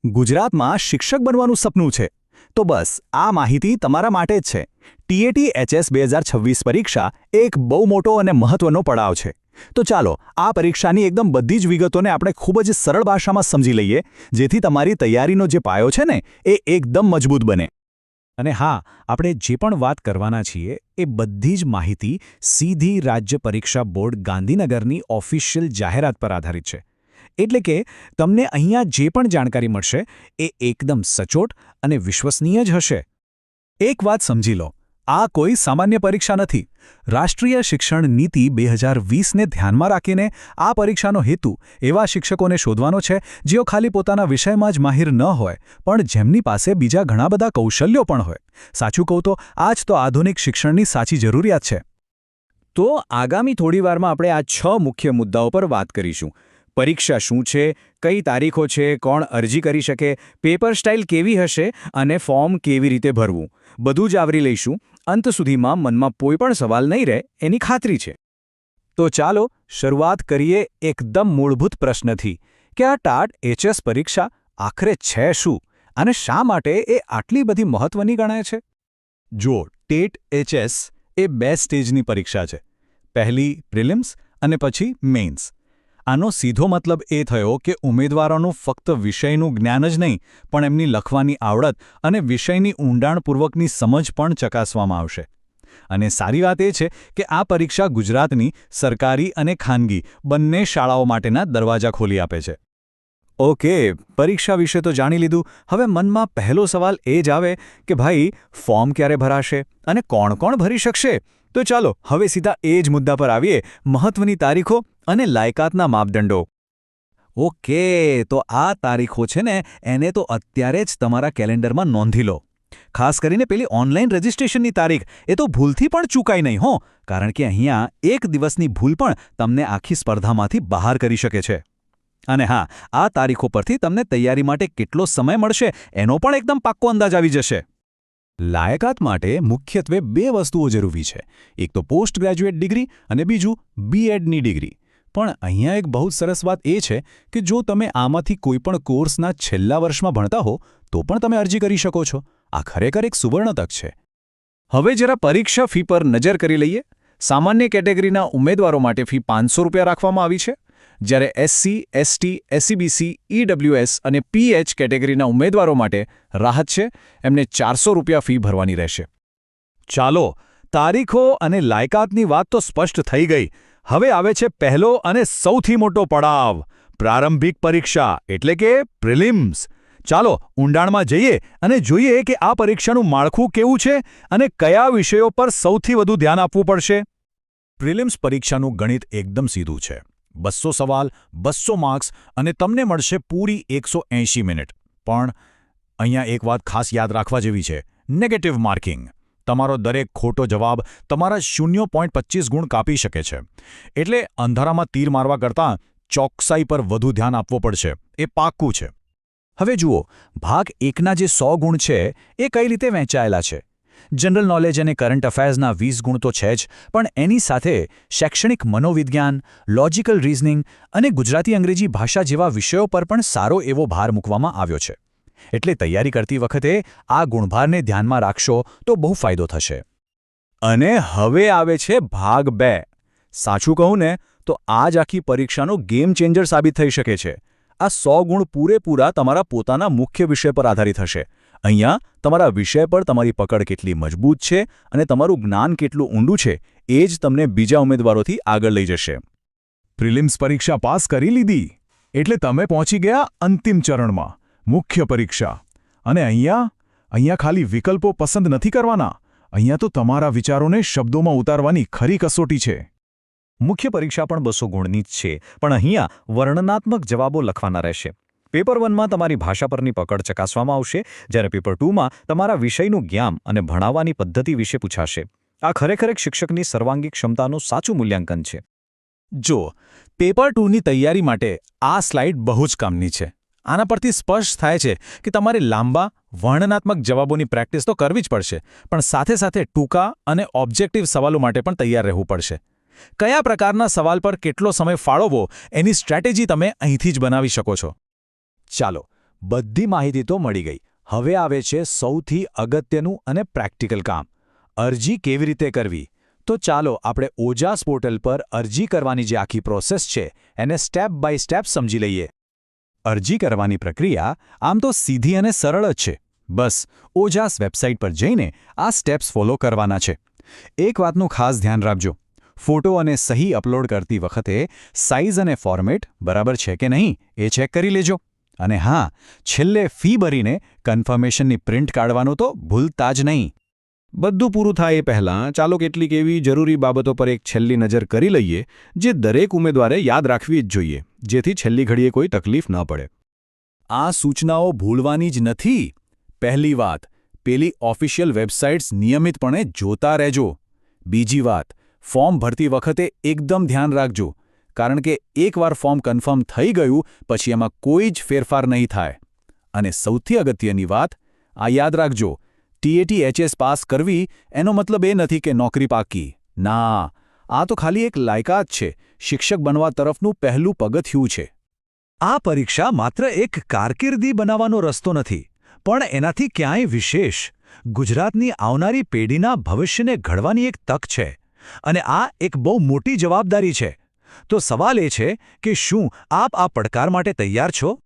ગુજરાતમાં શિક્ષક બનવાનું સપનું છે તો બસ આ માહિતી તમારા માટે જ છે. ટીએટી એચએસ 2026 પરીક્ષા એક બહુ મોટો અને મહત્વનો પડાવ છે. તો ચાલો આ પરીક્ષાની એકદમ બધી જ વિગતોને આપણે ખૂબ જ સરળ ભાષામાં સમજી લઈએ, જેથી તમારી તૈયારીનો જે પાયો છે ને એ એકદમ મજબૂત બને. અને હા, આપણે જે પણ વાત કરવાના છીએ એ બધી જ માહિતી સીધી રાજ્ય પરીક્ષા બોર્ડ ગાંધીનગરની ઓફિશિયલ જાહેરાત પર આધારિત છે. એટલે કે તમને અહીંયા જે પણ જાણકારી મળશે એ એકદમ સચોટ અને વિશ્વસનીય જ હશે. એક વાત સમજી લો, આ કોઈ સામાન્ય પરીક્ષા નથી. રાષ્ટ્રીય શિક્ષણ નીતિ 2020ને ધ્યાનમાં રાખીને આ પરીક્ષાનો હેતુ એવા શિક્ષકોને શોધવાનો છે જેઓ ખાલી પોતાના વિષયમાં જ માહિર ન હોય, પણ જેમની પાસે બીજા ઘણા બધા કૌશલ્યો પણ હોય. સાચું કહું તો આ જ તો આધુનિક શિક્ષણની સાચી જરૂરિયાત છે. તો આગામી થોડી વારમાં આપણે આ 6 મુખ્ય મુદ્દાઓ પર વાત કરીશું. પરીક્ષા શું છે, કઈ તારીખો છે, કોણ અરજી કરી શકે, પેપર સ્ટાઇલ કેવી હશે અને ફોર્મ કેવી રીતે ભરવું, બધું જ આવરી લઈશું. અંત સુધીમાં મનમાં કોઈ પણ સવાલ નહીં રહે એની ખાતરી છે. તો ચાલો શરૂઆત કરીએ એકદમ મૂળભૂત પ્રશ્નથી કે આ ટાટ એચએસ પરીક્ષા આખરે છે શું અને શા માટે એ આટલી બધી મહત્વની ગણાય છે? જો ટેટ એચએસ એ 2 સ્ટેજની પરીક્ષા છે. પહેલી પ્રિલિમ્સ અને પછી મેઇન્સ. આનો સીધો મતલબ એ થયો કે ઉમેદવારોનું ફક્ત વિષયનું જ્ઞાન જ નહીં, પણ એમની લખવાની આવડત અને વિષયની ઊંડાણપૂર્વકની સમજ પણ ચકાસવામાં આવશે. અને સારી વાત એ છે કે આ પરીક્ષા ગુજરાતની સરકારી અને ખાનગી બંને શાળાઓ માટેના દરવાજા ખોલી આપે છે. ઓકે, પરીક્ષા વિશે તો જાણી લીધું. હવે મનમાં પહેલો સવાલ એ જ આવે કે ભાઈ, ફોર્મ ક્યારે ભરાશે અને કોણ કોણ ભરી શકશે? તો ચાલો હવે સીધા એ જ મુદ્દા પર આવીએ, મહત્વની તારીખો અને લાયકાતના માપદંડો. ઓકે, તો આ તારીખો છે ને એને તો અત્યારે જ તમારા કેલેન્ડરમાં નોંધી લો. ખાસ કરીને પેલી ઓનલાઈન રજિસ્ટ્રેશનની તારીખ એ તો ભૂલથી પણ ચૂકાય નહીં હો, કારણ કે અહીંયા એક દિવસની ભૂલ પણ તમને આખી સ્પર્ધામાંથી બહાર કરી શકે છે. અને હા, આ તારીખો પરથી તમને તૈયારી માટે કેટલો સમય મળશે એનો પણ એકદમ પાક્કો અંદાજ આવી જશે. લાયકાત માટે મુખ્યત્વે 2 વસ્તુઓ જરૂરી છે. એક તો પોસ્ટ ગ્રેજ્યુએટ ડિગ્રી અને બીજું બીએડની ડિગ્રી. પણ અહીંયા એક બહુ સરસ વાત એ છે કે જો તમે આમાંથી કોઈ પણ કોર્સના છેલ્લા વર્ષમાં ભણતા હો તો પણ તમે અરજી કરી શકો છો. આ ખરેખર એક સુવર્ણ તક છે. હવે જરા પરીક્ષા ફી પર નજર કરી લઈએ. સામાન્ય કેટેગરીના ઉમેદવારો માટે ફી ₹500 રાખવામાં આવી છે, જ્યારે એસસી, એસટી, એસસીબીસી, ઈડબ્લ્યુએસ અને પીએચ કેટેગરીના ઉમેદવારો માટે રાહત છે, એમને ₹400 ફી ભરવાની રહેશે. ચાલો, તારીખો અને લાયકાતની વાત તો સ્પષ્ટ થઈ ગઈ. હવે આવે છે પહેલો અને સૌથી મોટો પડાવ, પ્રારંભિક પરીક્ષા એટલે કે પ્રિલિમ્સ. ચાલો ઊંડાણમાં જઈએ અને જોઈએ કે આ પરીક્ષાનું માળખું કેવું છે અને કયા વિષયો પર સૌથી વધુ ધ્યાન આપવું પડશે. પ્રિલિમ્સ પરીક્ષાનું ગણિત એકદમ સીધું છે. 200 સવાલ, 200 માર્ક્સ અને તમને મળશે પૂરી 180 મિનિટ. પણ અહીંયા એક વાત ખાસ યાદ રાખવા જેવી છે, નેગેટિવ માર્કિંગ. તમારો દરેક ખોટો જવાબ તમારા 0.25 ગુણ કાપી શકે છે. એટલે અંધારામાં તીર મારવા કરતાં ચોકસાઈ પર વધુ ધ્યાન આપવું પડશે, એ પાક્કું છે. હવે જુઓ, ભાગ 1ના જે 100 ગુણ છે એ કઈ રીતે વહેંચાયેલા છે. જનરલ નોલેજ અને કરંટ અફેર્સના 20 ગુણ તો છે જ, પણ એની સાથે શૈક્ષણિક મનોવિજ્ઞાન, લોજિકલ રિઝનિંગ અને ગુજરાતી અંગ્રેજી ભાષા જેવા વિષયો પર પણ સારો એવો ભાર મૂકવામાં આવ્યો છે. એટલે તૈયારી કરતી વખતે આ ગુણભારને ધ્યાનમાં રાખશો તો બહુ ફાયદો થશે. અને હવે આવે છે ભાગ 2. સાચું કહું ને તો આ જ આખી પરીક્ષાનો ગેમ ચેન્જર સાબિત થઈ શકે છે. આ 100 ગુણ પૂરેપૂરા તમારા પોતાના મુખ્ય વિષય પર આધારિત હશે. અહીંયા તમારા વિષય પર તમારી પકડ કેટલી મજબૂત છે અને તમારું જ્ઞાન કેટલું ઊંડું છે એ જ તમને બીજા ઉમેદવારોથી આગળ લઈ જશે. પ્રિલિમ્સ પરીક્ષા પાસ કરી લીધી એટલે તમે પહોંચી ગયા અંતિમ ચરણમાં, મુખ્ય પરીક્ષા. અને અહીંયા ખાલી વિકલ્પો પસંદ નથી કરવાના. અહીંયા તો તમારા વિચારોને શબ્દોમાં ઉતારવાની ખરી કસોટી છે. મુખ્ય પરીક્ષા પણ 200 ગુણની જ છે, પણ અહીંયા વર્ણનાત્મક જવાબો લખવાના રહેશે. પેપર 1માં તમારી ભાષા પરની પકડ ચકાસવામાં આવશે, જ્યારે પેપર 2માં તમારા વિષયનું જ્ઞાન અને ભણાવવાની પદ્ધતિ વિશે પૂછાશે. આ ખરેખર એક શિક્ષકની સર્વાંગી ક્ષમતાનું સાચું મૂલ્યાંકન છે. જો પેપર 2ની તૈયારી માટે આ સ્લાઇડ બહુ જ કામની છે. આના પરથી સ્પષ્ટ થાય છે કે તમારે લાંબા વર્ણનાત્મક જવાબોની પ્રેક્ટિસ તો કરવી જ પડશે, પણ સાથે સાથે ટૂંકા અને ઓબ્જેક્ટિવ સવાલો માટે પણ તૈયાર રહેવું પડશે. કયા પ્રકારના સવાલ પર કેટલો સમય ફાળવવો એની સ્ટ્રેટેજી તમે અહીંથી જ બનાવી શકો છો. ચાલો બધી માહિતી તો મળી ગઈ. હવે આવે છે સૌથી અગત્યનું અને પ્રેક્ટિકલ કામ. અરજી કેવી રીતે કરવી? તો ચાલો આપણે ઓજાસ પોર્ટલ પર અરજી કરવાની જે આખી પ્રોસેસ છે એને સ્ટેપ બાય સ્ટેપ સમજી લઈએ. અરજી કરવાની પ્રક્રિયા આમ તો સીધી અને સરળ જ છે. બસ ઓજાસ વેબસાઇટ પર જઈને આ સ્ટેપ્સ ફોલો કરવાના છે. એક વાતનું ખાસ ધ્યાન રાખજો. ફોટો અને સહી અપલોડ કરતી વખતે સાઇઝ અને ફોર્મેટ બરાબર છે કે નહીં એ ચેક કરી લેજો. અને હા, છેલ્લે ફી ભરીને કન્ફર્મેશનની પ્રિન્ટ કાઢવાનું તો ભૂલતા જ નહીં. બધું પૂરું થાય એ પહેલાં ચાલો કેટલીક એવી જરૂરી બાબતો પર એક છેલ્લી નજર કરી લઈએ જે દરેક ઉમેદવારે યાદ રાખવી જ જોઈએ, જેથી છેલ્લી ઘડીએ કોઈ તકલીફ ન પડે. આ સૂચનાઓ ભૂલવાની જ નથી. પહેલી વાત, પેલી ઓફિશિયલ વેબસાઇટ્સ નિયમિતપણે જોતા રહેજો. બીજી વાત, ફોર્મ ભરતી વખતે એકદમ ધ્યાન રાખજો, કારણ કે એકવાર ફોર્મ કન્ફર્મ થઈ ગયું પછી એમાં કોઈ જ ફેરફાર નહીં થાય. અને સૌથી અગત્યની વાત, આ યાદ રાખજો, TAT-HS પાસ કરવી એનો મતલબ એ નથી કે નોકરી પાકી. ના, આ તો ખાલી એક લાયકાત છે, શિક્ષક બનવા તરફનું પહેલું પગથિયું છે. આ પરીક્ષા માત્ર એક કારકિર્દી બનાવવાનો રસ્તો નથી, પણ એનાથી ક્યાંય વિશેષ ગુજરાતની આવનારી પેઢીના ભવિષ્યને ઘડવાની એક તક છે. અને આ એક બહુ મોટી જવાબદારી છે. તો સવાલ એ છે કે શું આપ આ પડકાર માટે તૈયાર છો?